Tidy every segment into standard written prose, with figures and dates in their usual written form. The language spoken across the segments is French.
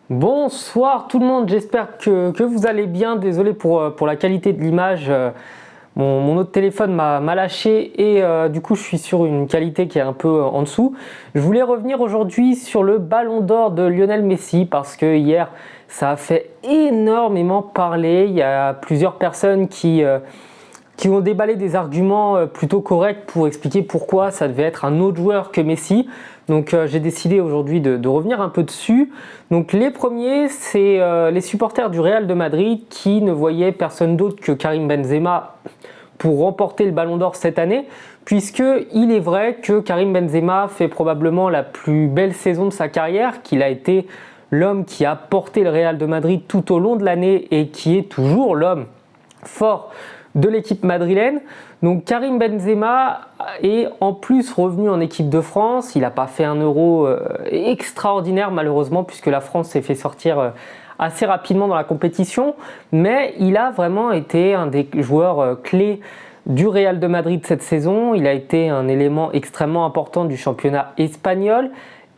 Bonsoir tout le monde, j'espère que vous allez bien. Désolé pour la qualité de l'image. Mon autre téléphone m'a lâché et du coup je suis sur une qualité qui est un peu en dessous. Je voulais revenir aujourd'hui sur le Ballon d'Or de Lionel Messi parce que hier ça a fait énormément parler. Il y a plusieurs personnes qui ont déballé des arguments plutôt corrects pour expliquer pourquoi ça devait être un autre joueur que Messi. Donc j'ai décidé aujourd'hui de revenir un peu dessus. Donc les premiers, c'est les supporters du Real de Madrid qui ne voyaient personne d'autre que Karim Benzema pour remporter le Ballon d'Or cette année, puisque il est vrai que Karim Benzema fait probablement la plus belle saison de sa carrière, qu'il a été l'homme qui a porté le Real de Madrid tout au long de l'année et qui est toujours l'homme fort de l'équipe madrilène. Donc Karim Benzema est en plus revenu en équipe de France. Il n'a pas fait un Euro extraordinaire malheureusement puisque la France s'est fait sortir assez rapidement dans la compétition. Mais il a vraiment été un des joueurs clés du Real de Madrid cette saison. Il a été un élément extrêmement important du championnat espagnol.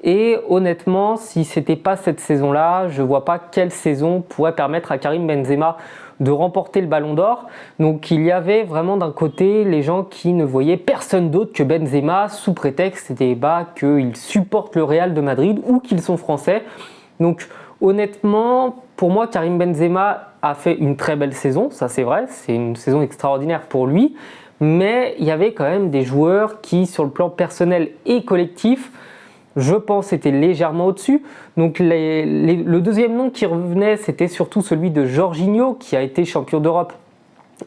Et honnêtement, si ce n'était pas cette saison-là, je ne vois pas quelle saison pourrait permettre à Karim Benzema de remporter le Ballon d'Or. Donc il y avait vraiment d'un côté les gens qui ne voyaient personne d'autre que Benzema sous prétexte qu'il supporte le Real de Madrid ou qu'ils sont français. Donc honnêtement, pour moi, Karim Benzema a fait une très belle saison, ça c'est vrai, c'est une saison extraordinaire pour lui. Mais il y avait quand même des joueurs qui, sur le plan personnel et collectif, je pense était légèrement au-dessus. Donc le deuxième nom qui revenait, c'était surtout celui de Jorginho, qui a été champion d'Europe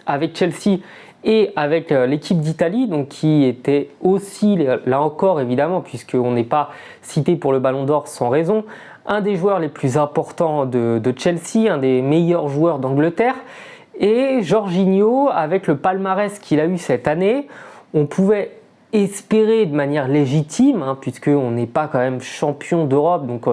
avec Chelsea et avec l'équipe d'Italie, donc qui était aussi, là encore évidemment, puisqu'on n'est pas cité pour le Ballon d'Or sans raison, un des joueurs les plus importants de Chelsea, un des meilleurs joueurs d'Angleterre. Et Jorginho, avec le palmarès qu'il a eu cette année, on pouvait espérer de manière légitime, puisqu'on n'est pas quand même champion d'Europe, donc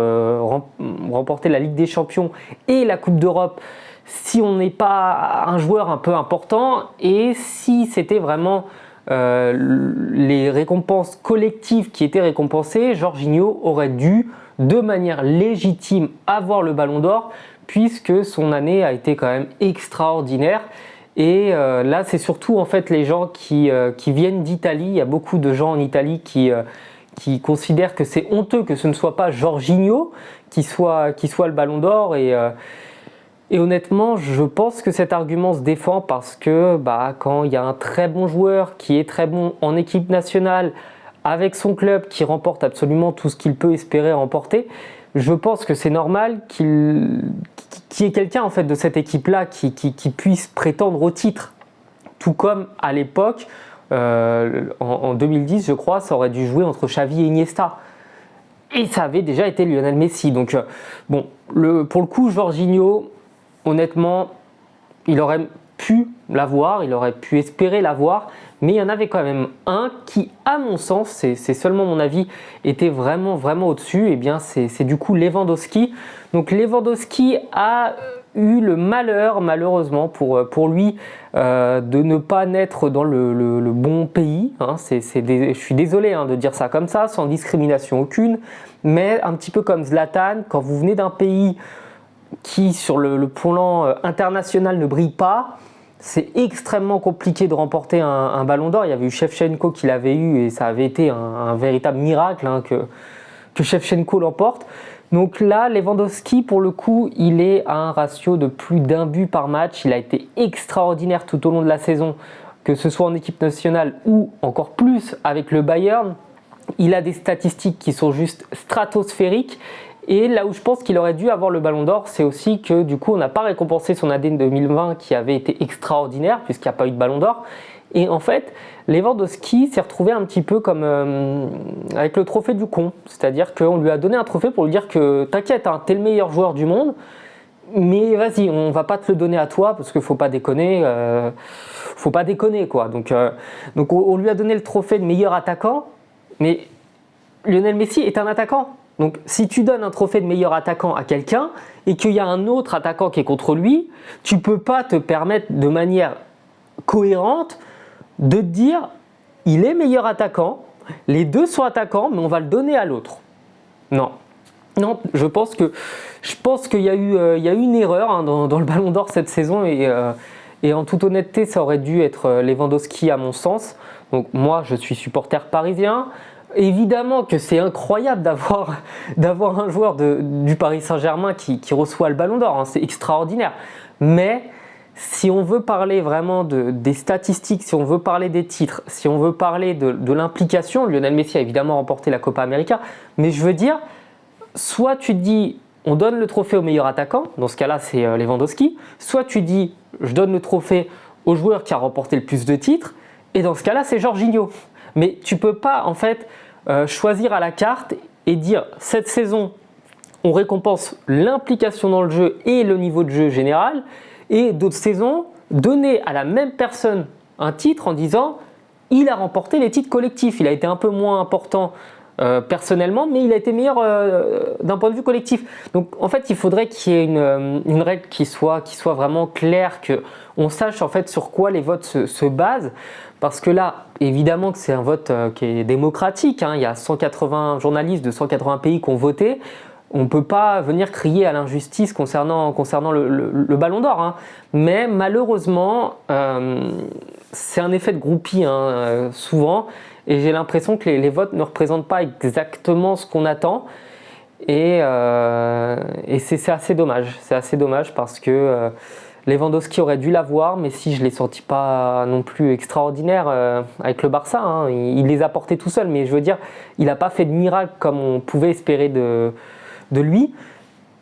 remporter la Ligue des Champions et la Coupe d'Europe si on n'est pas un joueur un peu important, et si c'était vraiment les récompenses collectives qui étaient récompensées, Jorginho aurait dû de manière légitime avoir le Ballon d'Or, puisque son année a été quand même extraordinaire. Et là, c'est surtout en fait les gens qui viennent d'Italie. Il y a beaucoup de gens en Italie qui considèrent que c'est honteux que ce ne soit pas Jorginho qui soit le Ballon d'Or. Et honnêtement, je pense que cet argument se défend parce que quand il y a un très bon joueur qui est très bon en équipe nationale avec son club qui remporte absolument tout ce qu'il peut espérer remporter, je pense que c'est normal qu'il y ait quelqu'un en fait de cette équipe-là qui puisse prétendre au titre. Tout comme à l'époque, en 2010, je crois, ça aurait dû jouer entre Xavi et Iniesta. Et ça avait déjà été Lionel Messi. Donc pour le coup, Jorginho, honnêtement, il aurait pu l'avoir, il aurait pu espérer l'avoir, mais il y en avait quand même un qui, à mon sens, c'est seulement mon avis, était vraiment au-dessus. Et bien c'est du coup Lewandowski. Donc Lewandowski a eu le malheur, malheureusement pour lui, de ne pas naître dans le bon pays. Je suis désolé de dire ça comme ça, sans discrimination aucune, mais un petit peu comme Zlatan, quand vous venez d'un pays qui, sur le plan international, ne brille pas, c'est extrêmement compliqué de remporter un Ballon d'Or. Il y avait eu Shevchenko qui l'avait eu et ça avait été un véritable miracle que Shevchenko l'emporte. Donc là, Lewandowski, pour le coup, il est à un ratio de plus d'un but par match. Il a été extraordinaire tout au long de la saison, que ce soit en équipe nationale ou encore plus avec le Bayern. Il a des statistiques qui sont juste stratosphériques. Et là où je pense qu'il aurait dû avoir le Ballon d'Or, c'est aussi que du coup on n'a pas récompensé son année 2020 qui avait été extraordinaire puisqu'il n'y a pas eu de Ballon d'Or. Et en fait, Lewandowski s'est retrouvé un petit peu comme avec le trophée du con. C'est-à-dire qu'on lui a donné un trophée pour lui dire que t'inquiète, t'es le meilleur joueur du monde, mais vas-y, on va pas te le donner à toi parce qu'il faut pas déconner. Quoi. Donc on lui a donné le trophée de meilleur attaquant, mais Lionel Messi est un attaquant. Donc si tu donnes un trophée de meilleur attaquant à quelqu'un et qu'il y a un autre attaquant qui est contre lui, tu ne peux pas te permettre de manière cohérente de te dire il est meilleur attaquant, les deux sont attaquants mais on va le donner à l'autre. Non. Non, je pense qu'il y a eu une erreur hein, dans le Ballon d'Or cette saison et en toute honnêteté, ça aurait dû être Lewandowski à mon sens. Donc moi, je suis supporter parisien. Évidemment que c'est incroyable d'avoir un joueur du Paris Saint-Germain qui reçoit le Ballon d'Or, hein, c'est extraordinaire. Mais si on veut parler vraiment des statistiques, si on veut parler des titres, si on veut parler de l'implication, Lionel Messi a évidemment remporté la Copa América, mais je veux dire, soit tu te dis on donne le trophée au meilleur attaquant, dans ce cas-là c'est Lewandowski, soit tu dis je donne le trophée au joueur qui a remporté le plus de titres, et dans ce cas-là c'est Jorginho. Mais tu peux pas en fait choisir à la carte et dire cette saison on récompense l'implication dans le jeu et le niveau de jeu général, et d'autres saisons donner à la même personne un titre en disant il a remporté les titres collectifs, il a été un peu moins important personnellement, mais il a été meilleur d'un point de vue collectif. Donc en fait, il faudrait qu'il y ait une règle qui soit vraiment claire, qu'on sache en fait sur quoi les votes se basent. Parce que là, évidemment que c'est un vote qui est démocratique, hein. Il y a 180 journalistes de 180 pays qui ont voté. On ne peut pas venir crier à l'injustice concernant le Ballon d'Or. Hein. Mais malheureusement, c'est un effet de groupie hein, souvent. Et j'ai l'impression que les votes ne représentent pas exactement ce qu'on attend. Et c'est assez dommage. C'est assez dommage parce que Lewandowski aurait dû l'avoir, mais si je ne l'ai senti pas non plus extraordinaire avec le Barça. Hein. Il les a portés tout seul, mais je veux dire, il n'a pas fait de miracle comme on pouvait espérer de lui.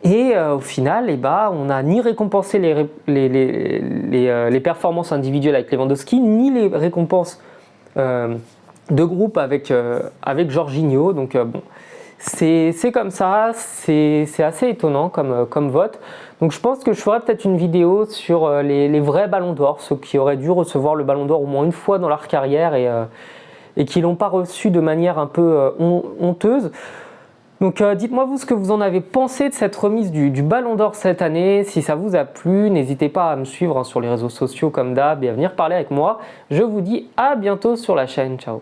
Et au final, on n'a ni récompensé les performances individuelles avec Lewandowski, ni les récompenses de groupe avec Jorginho. Donc bon, c'est comme ça, c'est assez étonnant comme vote. Donc je pense que je ferai peut-être une vidéo sur les vrais ballons d'or, ceux qui auraient dû recevoir le ballon d'or au moins une fois dans leur carrière et qui ne l'ont pas reçu de manière un peu honteuse. Donc dites-moi vous ce que vous en avez pensé de cette remise du Ballon d'Or cette année. Si ça vous a plu, n'hésitez pas à me suivre hein, sur les réseaux sociaux comme d'hab et à venir parler avec moi. Je vous dis à bientôt sur la chaîne. Ciao.